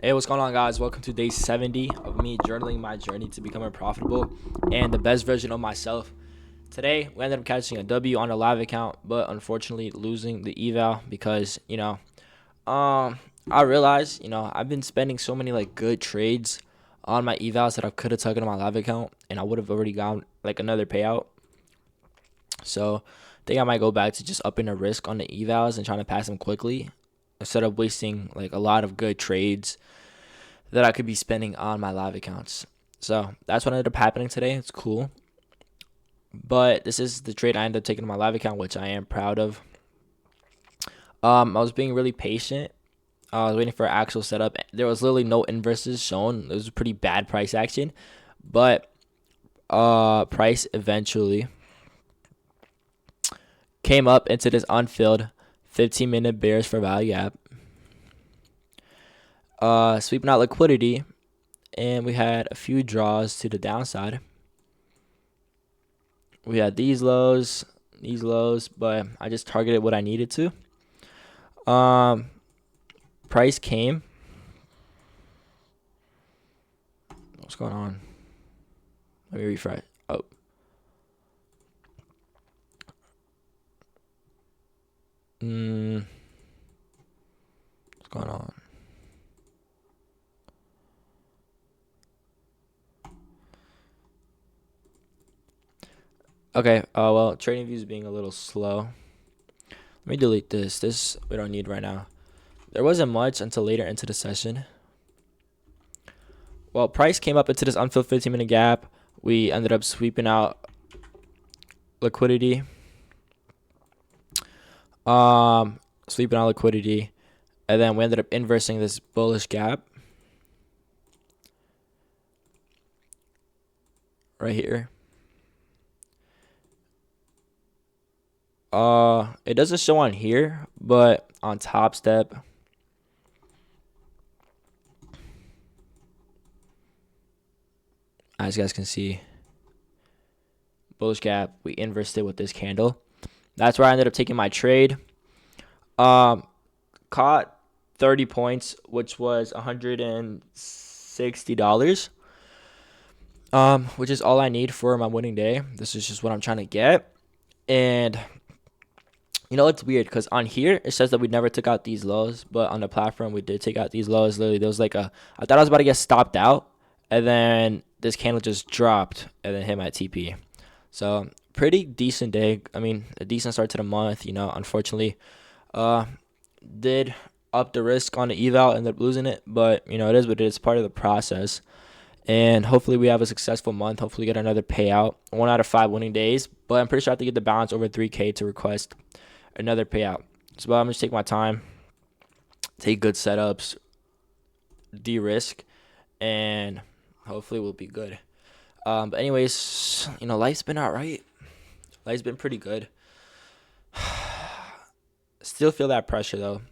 Hey, what's going on, guys? Welcome to day 70 of me journaling my journey to becoming profitable and the best version of myself. Today, we ended up catching a W on a live account, but unfortunately losing the eval because, I realized, I've been spending so many like good trades on my evals that I could have taken on my live account and I would have already gotten like another payout. So, I think I might go back to just upping the risk on the evals and trying to pass them quickly instead of wasting like a lot of good trades that I could be spending on my live accounts. So that's what ended up happening today. It's cool. But this is the trade I ended up taking on my live account, which I am proud of. I was being really patient. I was waiting for actual setup. There was literally no inverses shown. It was a pretty bad price action. But price eventually came up into this unfilled 15-minute bears for value gap. Sweeping out liquidity, and we had a few draws to the downside. We had these lows, but I just targeted what I needed to. Price came. What's going on? Let me refresh. Oh. What's going on? Okay, well, TradingView being a little slow. Let me delete this. This we don't need right now. There wasn't much until later into the session. Well, price came up into this unfilled 15-minute gap. We ended up sweeping out liquidity. Sweeping out liquidity. And then we ended up inversing this bullish gap. Right here. It doesn't show on here, but on Top Step, as you guys can see, bullish gap, we inversed it with this candle. That's where I ended up taking my trade. Caught 30 points, which was $160. Which is all I need for my winning day. This is just what I'm trying to get. And it's weird because on here it says that we never took out these lows, but on the platform we did take out these lows. Literally, there was like I thought I was about to get stopped out, and then this candle just dropped and then hit my TP. So pretty decent day. I mean, a decent start to the month. Unfortunately, did up the risk on the eval, ended up losing it, but it is what it is. Part of the process. And hopefully we have a successful month. Hopefully get another payout. 1 out of 5 winning days. But I'm pretty sure I have to get the balance over 3K to request another payout. So I'm just take my time, take good setups, de-risk, and hopefully we'll be good. But anyways, life's been alright. Life's been pretty good. Still feel that pressure though.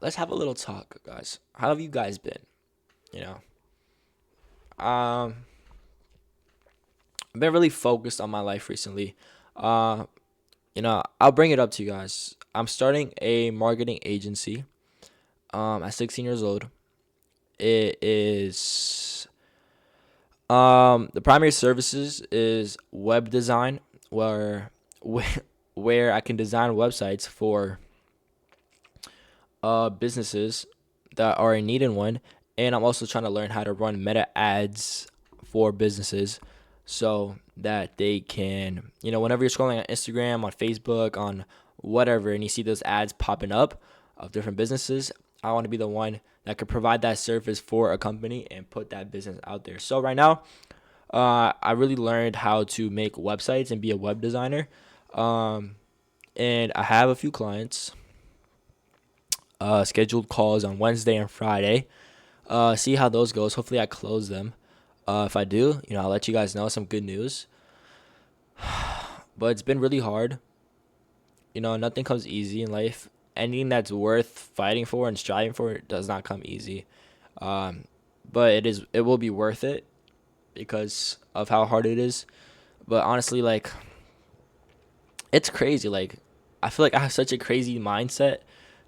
Let's have a little talk, guys. How have you guys been? I've been really focused on my life recently. I'll bring it up to you guys. I'm starting a marketing agency. At 16 years old. It is the primary services is web design, where I can design websites for businesses that are in need in one. And I'm also trying to learn how to run meta ads for businesses so that they can, whenever you're scrolling on Instagram, on Facebook, on whatever, and you see those ads popping up of different businesses, I want to be the one that could provide that service for a company and put that business out there. So right now, I really learned how to make websites and be a web designer. And I have a few clients, scheduled calls on Wednesday and Friday. See how those goes. Hopefully I close them. If I do, I'll let you guys know some good news. But it's been really hard. Nothing comes easy in life. Anything that's worth fighting for and striving for does not come easy. But it will be worth it because of how hard it is. But honestly, like, it's crazy. Like, I feel like I have such a crazy mindset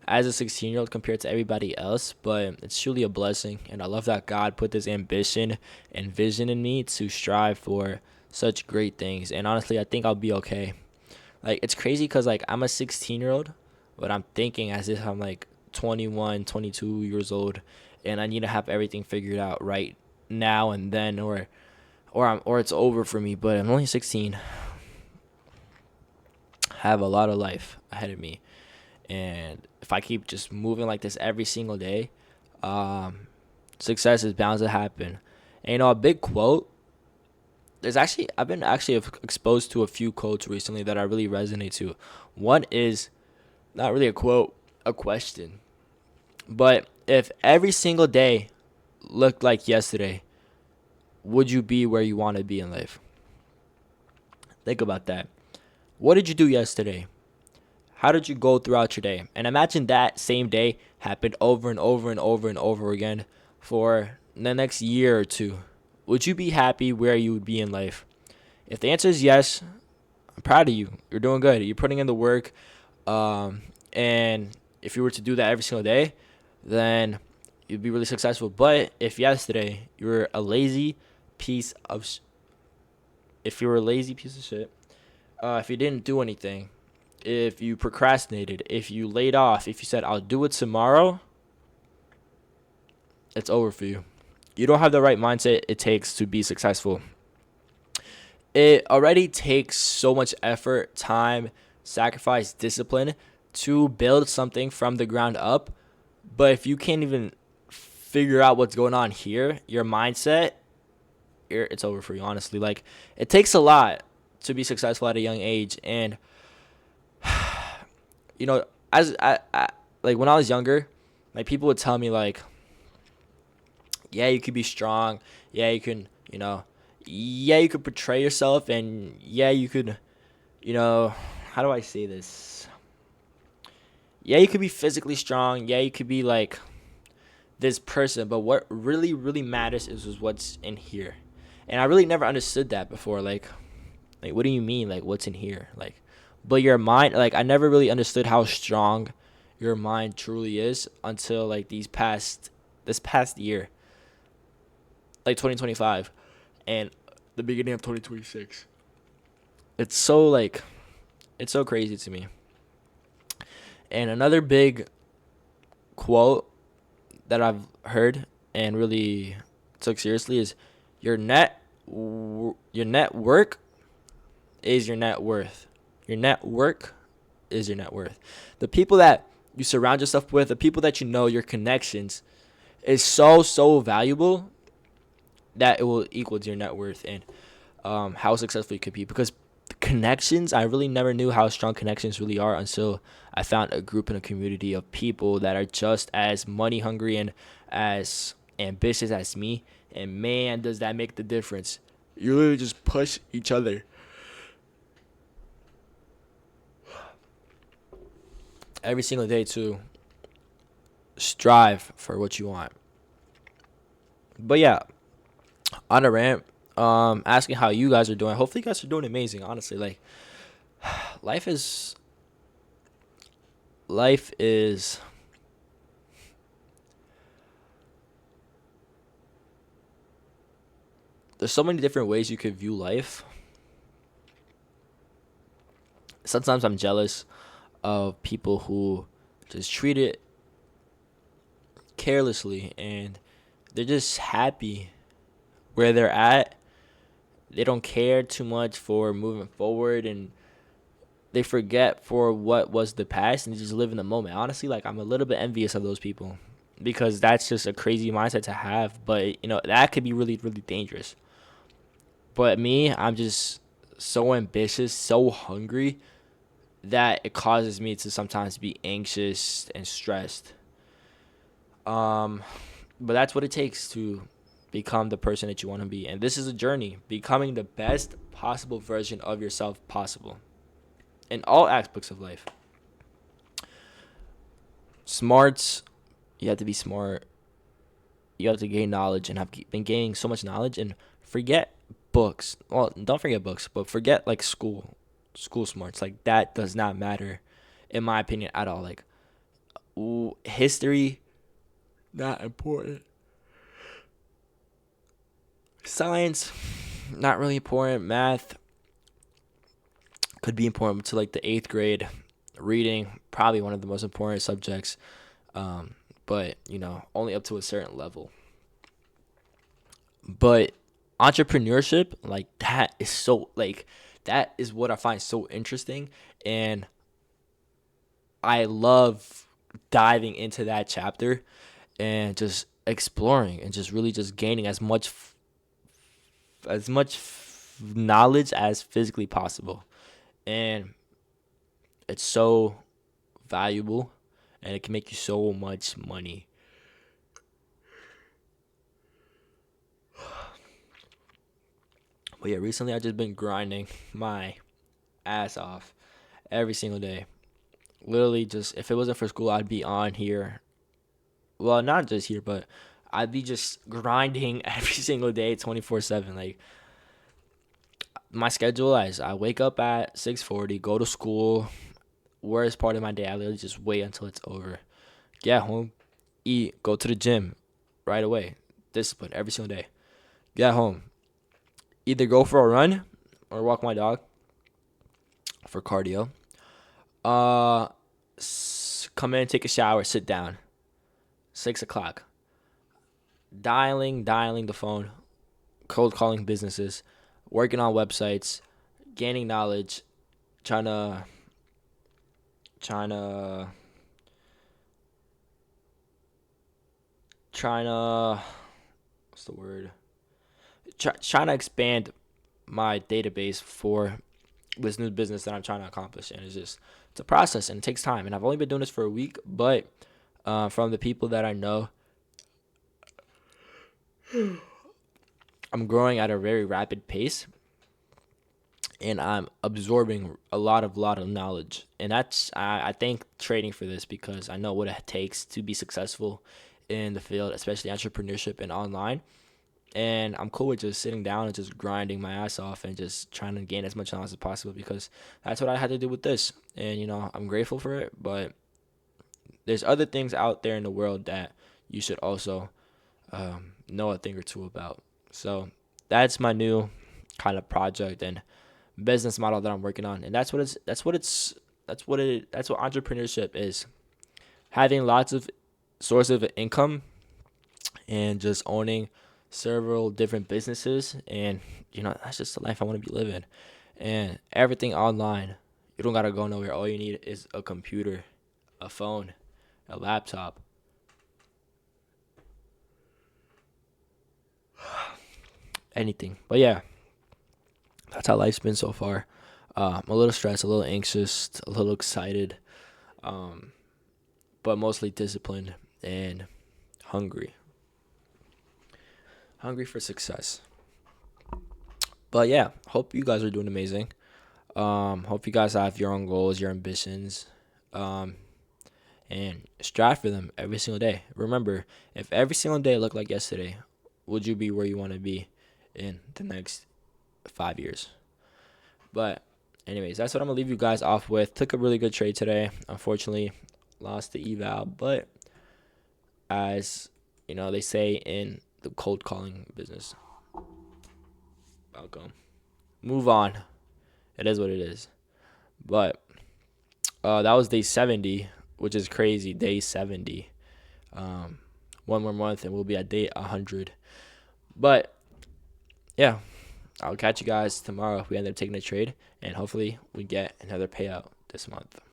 as a 16-year-old compared to everybody else, but it's truly a blessing. And I love that God put this ambition and vision in me to strive for such great things. And honestly, I think I'll be okay. Like, it's crazy because, like, I'm a 16-year-old, but I'm thinking as if I'm, like, 21, 22 years old, and I need to have everything figured out right now and then, or it's over for me. But I'm only 16. Have a lot of life ahead of me. And if I keep just moving like this every single day, success is bound to happen. And a big quote. I've been exposed to a few quotes recently that I really resonate to. One is not really a quote, a question. But if every single day looked like yesterday, would you be where you want to be in life? Think about that. What did you do yesterday? How did you go throughout your day? And imagine that same day happened over and over and over and over again for the next year or two. Would you be happy where you would be in life? If the answer is yes, I'm proud of you. You're doing good. You're putting in the work. And if you were to do that every single day, then you'd be really successful. But if yesterday you were a lazy piece of if you were a lazy piece of shit, if you didn't do anything, if you procrastinated, if you laid off, if you said, I'll do it tomorrow, it's over for you. You don't have the right mindset it takes to be successful. It already takes so much effort, time, sacrifice, discipline to build something from the ground up. But if you can't even figure out what's going on here, your mindset, it's over for you, honestly. Like, it takes a lot to be successful at a young age. And as I like when I was younger, like, people would tell me, like, yeah, you could be strong, yeah, you can, yeah, you could portray yourself, and yeah, you could, how do I say this? Yeah, you could be physically strong, yeah, you could be like this person, but what really, really matters is what's in here. And I really never understood that before. Like, what do you mean? Like, what's in here? Like, but your mind, like, I never really understood how strong your mind truly is until, like, this past year, like 2025 and the beginning of 2026. It's so crazy to me. And another big quote that I've heard and really took seriously is your net work is your net worth. Your network is your net worth. The people that you surround yourself with, the people that you know, your connections, is so valuable that it will equal to your net worth and how successful you could be. Because connections, I really never knew how strong connections really are until I found a group and a community of people that are just as money hungry and as ambitious as me. And man, does that make the difference. You literally just push each other. Every single day to strive for what you want. But yeah, on a rant, asking how you guys are doing. Hopefully you guys are doing amazing, honestly. Like, life is there's so many different ways you could view life. Sometimes I'm jealous of people who just treat it carelessly and they're just happy where they're at. They don't care too much for moving forward, and they forget for what was the past and just live in the moment. Honestly, like, I'm a little bit envious of those people because that's just a crazy mindset to have. But, that could be really, really dangerous. But me, I'm just so ambitious, so hungry that it causes me to sometimes be anxious and stressed. But that's what it takes to become the person that you want to be. And this is a journey, becoming the best possible version of yourself possible in all aspects of life. Smarts, you have to be smart. You have to gain knowledge, and have been gaining so much knowledge, and forget books. Well, don't forget books, but forget, like, school smarts. Like, that does not matter in my opinion at all. Like, History, not important. Science, not really important. Math could be important to like the 8th grade. Reading, probably one of the most important subjects. Um, but only up to a certain level. But entrepreneurship, like that is so like that is what I find so interesting, and I love diving into that chapter and just exploring and just really just gaining as much knowledge as physically possible. And it's so valuable, and it can make you so much money. But yeah, recently I just been grinding my ass off every single day. Literally, just if it wasn't for school, I'd be on here. Well, not just here, but I'd be just grinding every single day, 24/7. Like my schedule is I wake up at 6:40, go to school. Worst part of my day, I literally just wait until it's over. Get home, eat, go to the gym right away. Discipline every single day. Get home, either go for a run or walk my dog for cardio. Uh, Come in, take a shower, sit down. 6 o'clock. Dialing the phone, cold calling businesses, working on websites, gaining knowledge, trying to trying to trying to what's the word? Trying to expand my database for this new business that I'm trying to accomplish, and it's a process and it takes time. And I've only been doing this for a week, but from the people that I know, I'm growing at a very rapid pace, and I'm absorbing a lot of knowledge. And I thank trading for this because I know what it takes to be successful in the field, especially entrepreneurship and online. And I'm cool with just sitting down and just grinding my ass off and just trying to gain as much knowledge as possible, because that's what I had to do with this. And I'm grateful for it, but there's other things out there in the world that you should also know a thing or two about. So that's my new kind of project and business model that I'm working on, and that's what entrepreneurship is: having lots of sources of income and just owning several different businesses. And that's just the life I want to be living. And everything online. You don't gotta go nowhere. All you need is a computer, a phone, a laptop. Anything. But yeah, that's how life's been so far. I'm a little stressed, a little anxious, a little excited, um, but mostly disciplined and hungry. Hungry for success. But yeah, hope you guys are doing amazing. Hope you guys have your own goals, your ambitions, um, and strive for them every single day. Remember, if every single day looked like yesterday, would you be where you want to be in the next 5 years? But anyways, that's what I'm gonna leave you guys off with. Took a really good trade today. Unfortunately, lost the eval, but as they say in the cold calling business, welcome. Move on. It is what it is. But that was day 70, which is crazy. Day 70. Um, one more month and we'll be at day 100. But yeah, I'll catch you guys tomorrow if we end up taking a trade, and hopefully we get another payout this month.